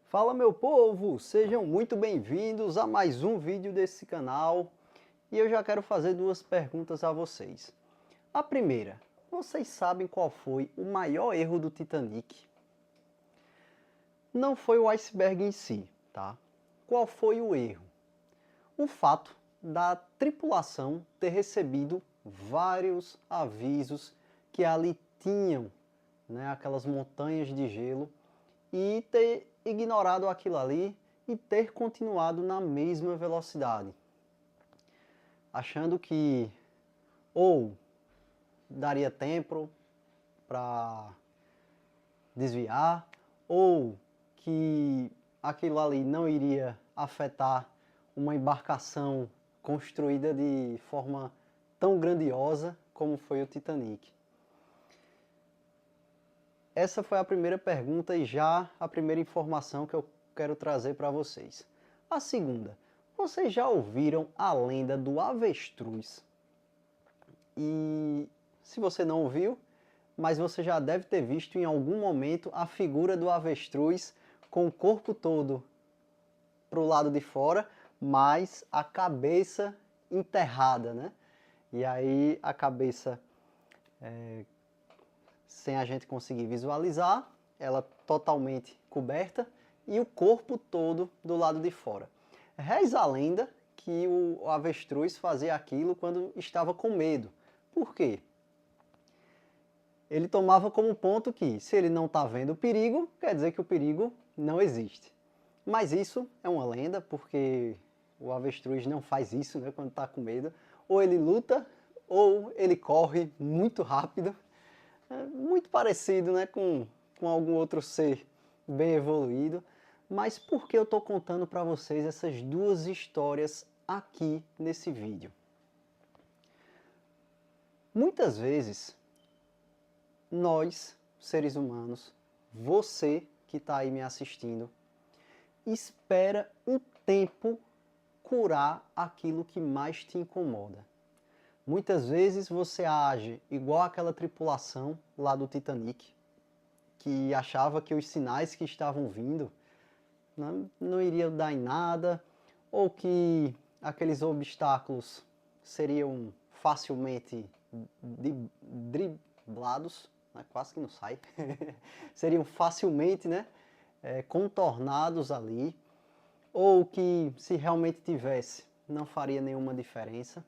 Fala meu povo, sejam muito bem-vindos a mais um vídeo desse canal e eu já quero fazer duas perguntas a vocês. A primeira, vocês sabem qual foi o maior erro do Titanic? Não foi o iceberg em si, tá? Qual foi o erro? O fato da tripulação ter recebido vários avisos que ali tinham, né, aquelas montanhas de gelo e ter ignorado aquilo ali e ter continuado na mesma velocidade, achando que ou daria tempo para desviar ou que aquilo ali não iria afetar uma embarcação construída de forma tão grandiosa como foi o Titanic. Essa foi a primeira pergunta e já a primeira informação que eu quero trazer para vocês. A segunda, vocês já ouviram a lenda do avestruz? E se você não ouviu, mas você já deve ter visto em algum momento a figura do avestruz com o corpo todo para o lado de fora, mas a cabeça enterrada, né? E aí a cabeça sem a gente conseguir visualizar, ela totalmente coberta e o corpo todo do lado de fora. Reza a lenda que o avestruz fazia aquilo quando estava com medo. Por quê? Ele tomava como ponto que, se ele não está vendo o perigo, quer dizer que o perigo não existe. Mas isso é uma lenda, porque o avestruz não faz isso, né, quando está com medo. Ou ele luta, ou ele corre muito rápido. É muito parecido, né, com algum outro ser bem evoluído. Mas por que eu estou contando para vocês essas duas histórias aqui nesse vídeo? Muitas vezes, nós, seres humanos, você que está aí me assistindo, espera um tempo curar aquilo que mais te incomoda. Muitas vezes você age igual aquela tripulação lá do Titanic, que achava que os sinais que estavam vindo não iriam dar em nada, ou que aqueles obstáculos seriam facilmente driblados, né? Quase que não sai, seriam facilmente, né, contornados ali, ou que se realmente tivesse não faria nenhuma diferença,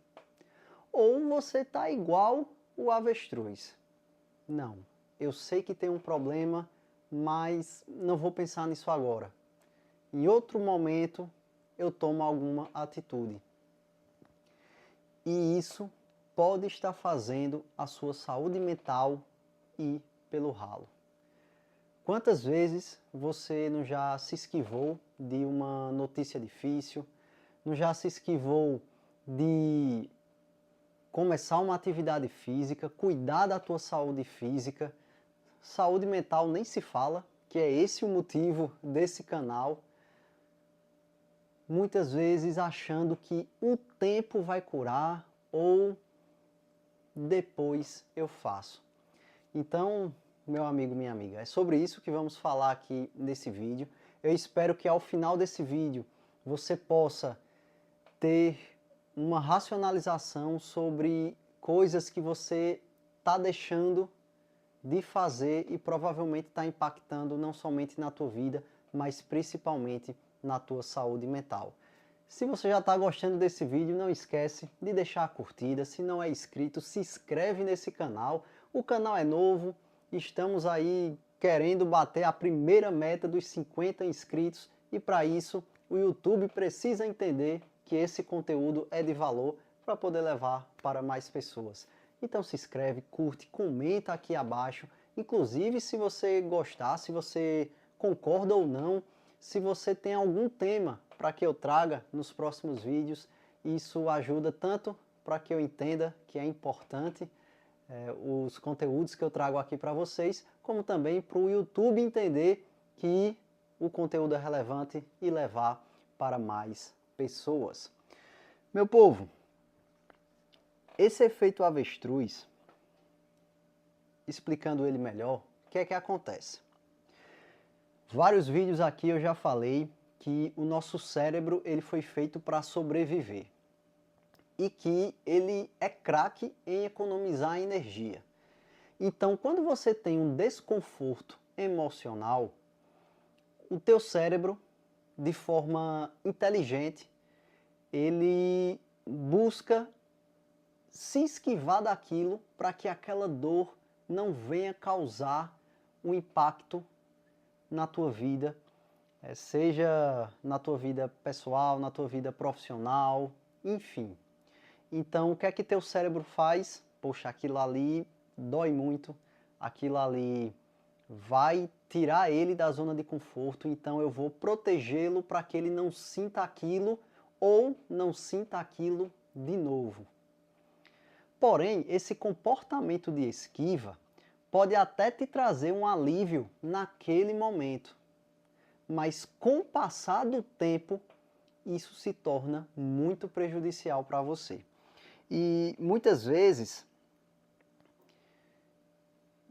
ou você está igual o avestruz. Não, eu sei que tem um problema, mas não vou pensar nisso agora. Em outro momento eu tomo alguma atitude. E isso pode estar fazendo a sua saúde mental ir pelo ralo. Quantas vezes você não já se esquivou de uma notícia difícil, não já se esquivou de começar uma atividade física, cuidar da tua saúde física, saúde mental nem se fala, que é esse o motivo desse canal. Muitas vezes achando que um tempo vai curar ou depois eu faço. Então, meu amigo, minha amiga, é sobre isso que vamos falar aqui nesse vídeo. Eu espero que ao final desse vídeo você possa ter uma racionalização sobre coisas que você está deixando de fazer e provavelmente está impactando não somente na tua vida, mas principalmente na tua saúde mental. Se você já está gostando desse vídeo, não esquece de deixar a curtida. Se não é inscrito, se inscreve nesse canal. O canal é novo, estamos aí querendo bater a primeira meta dos 50 inscritos e para isso o YouTube precisa entender que esse conteúdo é de valor para poder levar para mais pessoas. Então se inscreve, curte, comenta aqui abaixo. Inclusive se você gostar, se você concorda ou não, se você tem algum tema para que eu traga nos próximos vídeos, isso ajuda tanto para que eu entenda que é importante os conteúdos que eu trago aqui para vocês, como também para o YouTube entender que o conteúdo é relevante e levar para mais pessoas. Meu povo, esse efeito avestruz, explicando ele melhor, o que é que acontece? Vários vídeos aqui eu já falei que o nosso cérebro ele foi feito para sobreviver e que ele é craque em economizar energia. Então, quando você tem um desconforto emocional, o teu cérebro, de forma inteligente, ele busca se esquivar daquilo para que aquela dor não venha causar um impacto na tua vida, seja na tua vida pessoal, na tua vida profissional, enfim. Então, o que é que teu cérebro faz? Poxa, aquilo ali dói muito, aquilo ali vai tirar ele da zona de conforto, então eu vou protegê-lo para que ele não sinta aquilo ou não sinta aquilo de novo. Porém, esse comportamento de esquiva pode até te trazer um alívio naquele momento, mas com o passar do tempo, isso se torna muito prejudicial para você. E muitas vezes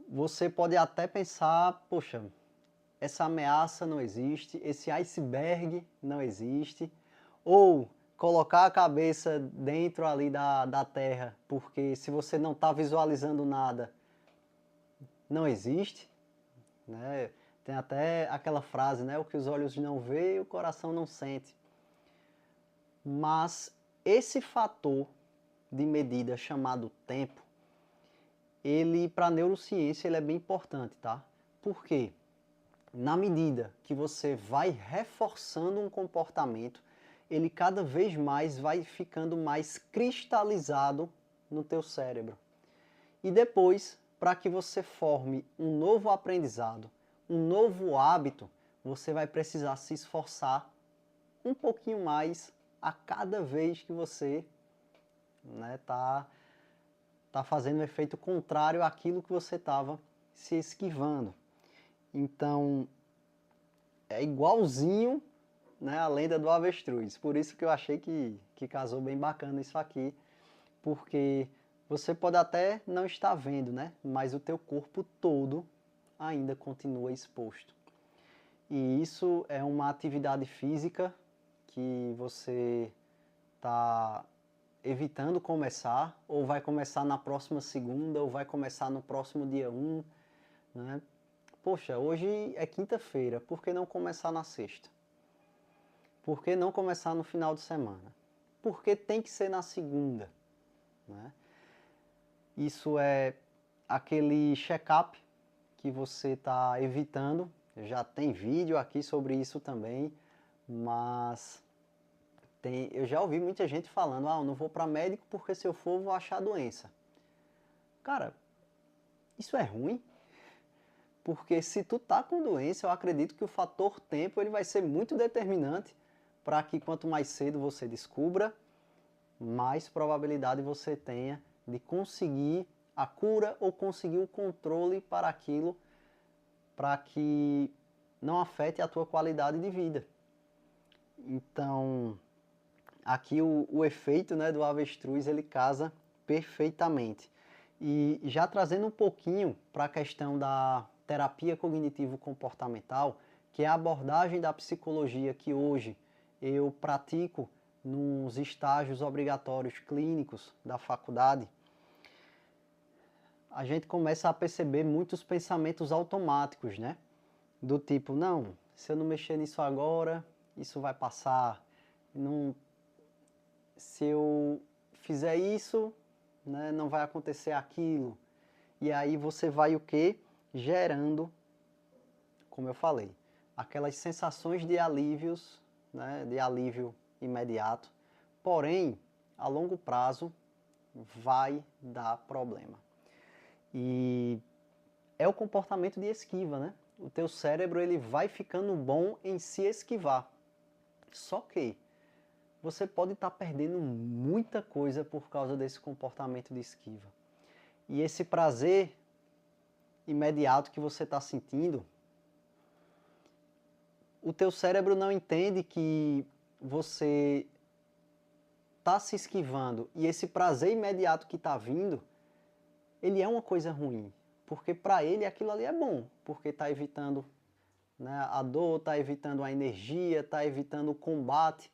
você pode até pensar, poxa, essa ameaça não existe, esse iceberg não existe, ou colocar a cabeça dentro ali da terra, porque se você não está visualizando nada, não existe, né? Tem até aquela frase, né? O que os olhos não veem, o coração não sente. Mas esse fator de medida chamado tempo, ele para a neurociência ele é bem importante, tá? Por quê? Na medida que você vai reforçando um comportamento, ele cada vez mais vai ficando mais cristalizado no teu cérebro. E depois, para que você forme um novo aprendizado, um novo hábito, você vai precisar se esforçar um pouquinho mais a cada vez que você tá fazendo o efeito contrário àquilo que você estava se esquivando. Então, é igualzinho, né, a lenda do avestruz. Por isso que eu achei que casou bem bacana isso aqui, porque você pode até não estar vendo, né, mas o teu corpo todo ainda continua exposto. E isso é uma atividade física que você está evitando começar, ou vai começar na próxima segunda, ou vai começar no próximo dia 1, né? Poxa, hoje é quinta-feira, por que não começar na sexta? Por que não começar no final de semana? Por que tem que ser na segunda? Né? Isso é aquele check-up que você está evitando. Já tem vídeo aqui sobre isso também, mas eu já ouvi muita gente falando, eu não vou para médico porque se eu for vou achar doença. Cara, isso é ruim, porque se tu tá com doença, eu acredito que o fator tempo ele vai ser muito determinante para que quanto mais cedo você descubra, mais probabilidade você tenha de conseguir a cura ou conseguir o controle para aquilo, para que não afete a tua qualidade de vida. Então, aqui o efeito, né, do avestruz ele casa perfeitamente. E já trazendo um pouquinho para a questão da terapia cognitivo-comportamental, que é a abordagem da psicologia que hoje eu pratico nos estágios obrigatórios clínicos da faculdade, a gente começa a perceber muitos pensamentos automáticos, né? Do tipo, não, se eu não mexer nisso agora, isso vai passar. Não, se eu fizer isso, né, não vai acontecer aquilo. E aí você vai o quê? Gerando, como eu falei, aquelas sensações de alívios, né, de alívio imediato. Porém, a longo prazo, vai dar problema. E é o comportamento de esquiva, né? O teu cérebro ele vai ficando bom em se esquivar. Só que você pode estar perdendo muita coisa por causa desse comportamento de esquiva. E esse prazer imediato que você está sentindo, o teu cérebro não entende que você está se esquivando e esse prazer imediato que está vindo, ele é uma coisa ruim. Porque para ele aquilo ali é bom, porque está evitando né? A dor está evitando a energia, está evitando o combate,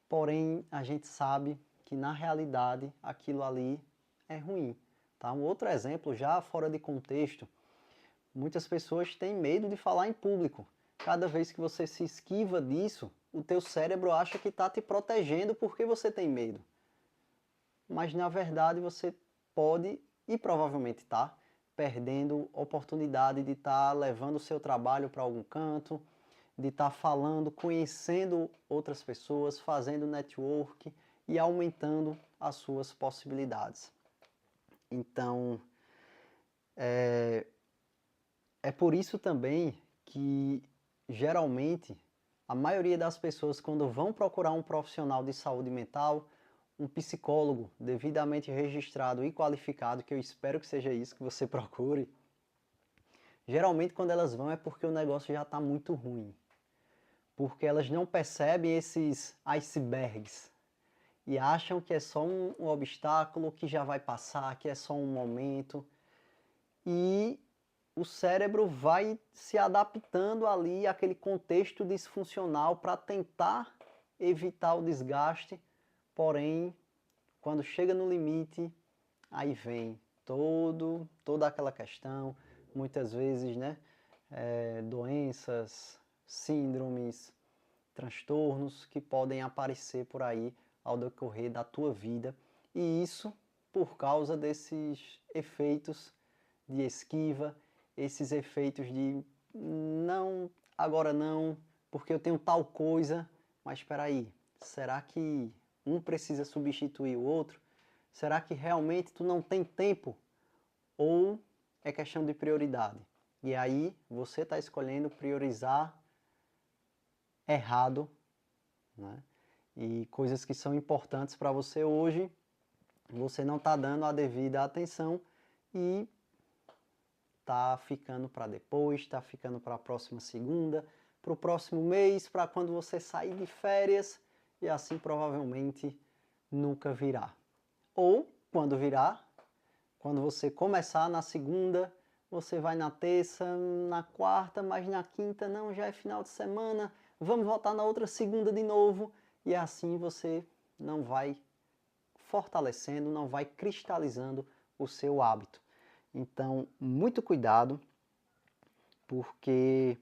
porém a gente sabe que na realidade aquilo ali é ruim. Tá? Um outro exemplo, já fora de contexto, muitas pessoas têm medo de falar em público. Cada vez que você se esquiva disso, o teu cérebro acha que está te protegendo porque você tem medo. Mas na verdade você pode e provavelmente está perdendo oportunidade de estar levando o seu trabalho para algum canto, de estar falando, conhecendo outras pessoas, fazendo network e aumentando as suas possibilidades. Então, é por isso também que, geralmente, a maioria das pessoas, quando vão procurar um profissional de saúde mental, um psicólogo devidamente registrado e qualificado, que eu espero que seja isso que você procure, geralmente quando elas vão é porque o negócio já está muito ruim. Porque elas não percebem esses icebergs e acham que é só um obstáculo, que já vai passar, que é só um momento. E o cérebro vai se adaptando ali àquele contexto disfuncional para tentar evitar o desgaste, porém, quando chega no limite, aí vem toda aquela questão, muitas vezes, né, doenças, síndromes, transtornos que podem aparecer por aí ao decorrer da tua vida, e isso por causa desses efeitos de esquiva, esses efeitos de não, agora não, porque eu tenho tal coisa, mas espera aí, será que um precisa substituir o outro? Será que realmente tu não tem tempo? Ou é questão de prioridade? E aí você está escolhendo priorizar errado, né? E coisas que são importantes para você hoje, você não está dando a devida atenção e tá ficando para depois, tá ficando para a próxima segunda, para o próximo mês, para quando você sair de férias, e assim provavelmente nunca virá. Ou quando virá, quando você começar na segunda, você vai na terça, na quarta, mas na quinta não, já é final de semana, vamos voltar na outra segunda de novo, e assim você não vai fortalecendo, não vai cristalizando o seu hábito. Então, muito cuidado, porque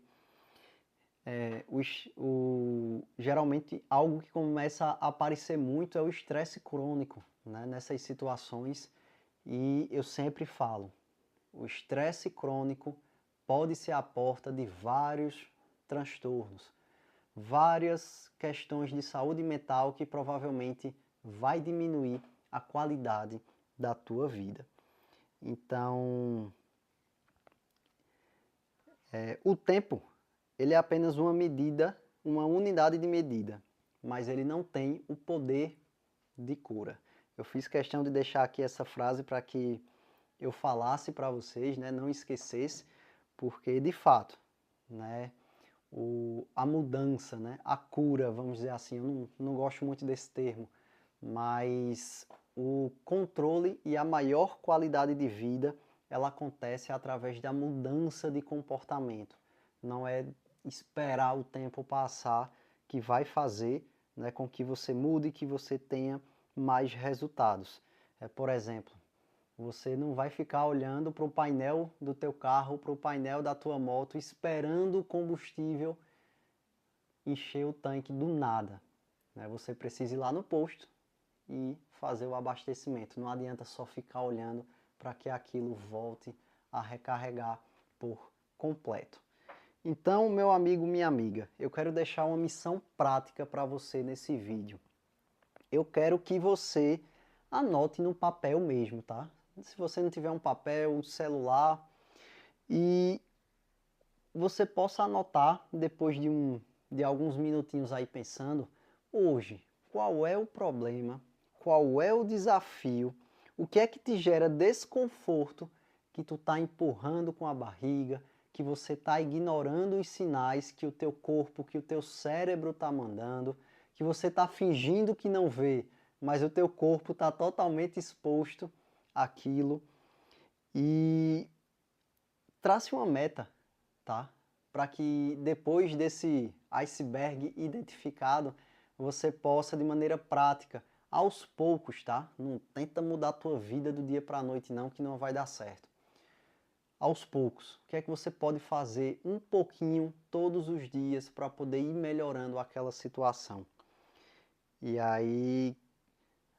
geralmente algo que começa a aparecer muito é o estresse crônico, né, nessas situações. E eu sempre falo, o estresse crônico pode ser a porta de vários transtornos, várias questões de saúde mental que provavelmente vai diminuir a qualidade da tua vida. Então, o tempo, ele é apenas uma medida, uma unidade de medida, mas ele não tem o poder de cura. Eu fiz questão de deixar aqui essa frase para que eu falasse para vocês, né, não esquecesse, porque de fato, né, a mudança, né, a cura, vamos dizer assim, eu não gosto muito desse termo, mas o controle e a maior qualidade de vida, ela acontece através da mudança de comportamento. Não é esperar o tempo passar que vai fazer, né, com que você mude e que você tenha mais resultados. Por exemplo, você não vai ficar olhando para o painel do teu carro, para o painel da tua moto, esperando o combustível encher o tanque do nada, né? Você precisa ir lá no posto e fazer o abastecimento. Não adianta só ficar olhando para que aquilo volte a recarregar por completo. Então, meu amigo, minha amiga, eu quero deixar uma missão prática para você nesse vídeo. Eu quero que você anote no papel mesmo, tá? Se você não tiver um papel, um celular, e você possa anotar depois de alguns minutinhos aí pensando, hoje, qual é o problema, qual é o desafio, o que é que te gera desconforto que tu está empurrando com a barriga, que você está ignorando os sinais que o teu corpo, que o teu cérebro está mandando, que você está fingindo que não vê, mas o teu corpo está totalmente exposto àquilo. E trace uma meta, tá? para que depois desse iceberg identificado, você possa de maneira prática, aos poucos, tá? Não tenta mudar a tua vida do dia para a noite não, que não vai dar certo. Aos poucos, o que é que você pode fazer um pouquinho todos os dias para poder ir melhorando aquela situação? E aí,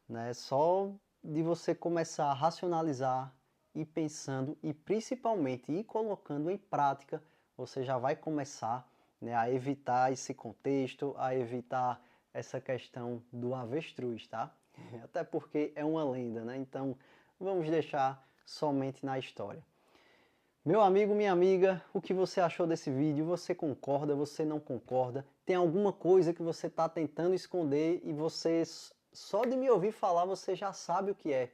né, só de você começar a racionalizar, ir pensando e principalmente ir colocando em prática, você já vai começar, né, a evitar esse contexto, a evitar essa questão do avestruz, tá? Até porque é uma lenda, né? Então vamos deixar somente na história. Meu amigo, minha amiga, o que você achou desse vídeo? Você concorda, você não concorda? Tem alguma coisa que você está tentando esconder e você, só de me ouvir falar, você já sabe o que é.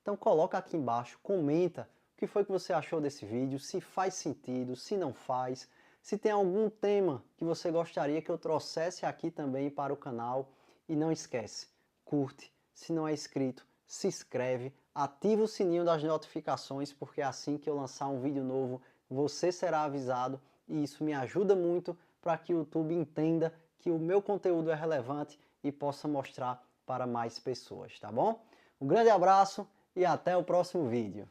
Então coloca aqui embaixo, comenta o que foi que você achou desse vídeo, se faz sentido, se não faz, se tem algum tema que você gostaria que eu trouxesse aqui também para o canal. E não esquece, curte, se não é inscrito, se inscreve, ativa o sininho das notificações, porque assim que eu lançar um vídeo novo, você será avisado e isso me ajuda muito para que o YouTube entenda que o meu conteúdo é relevante e possa mostrar para mais pessoas, tá bom? Um grande abraço e até o próximo vídeo.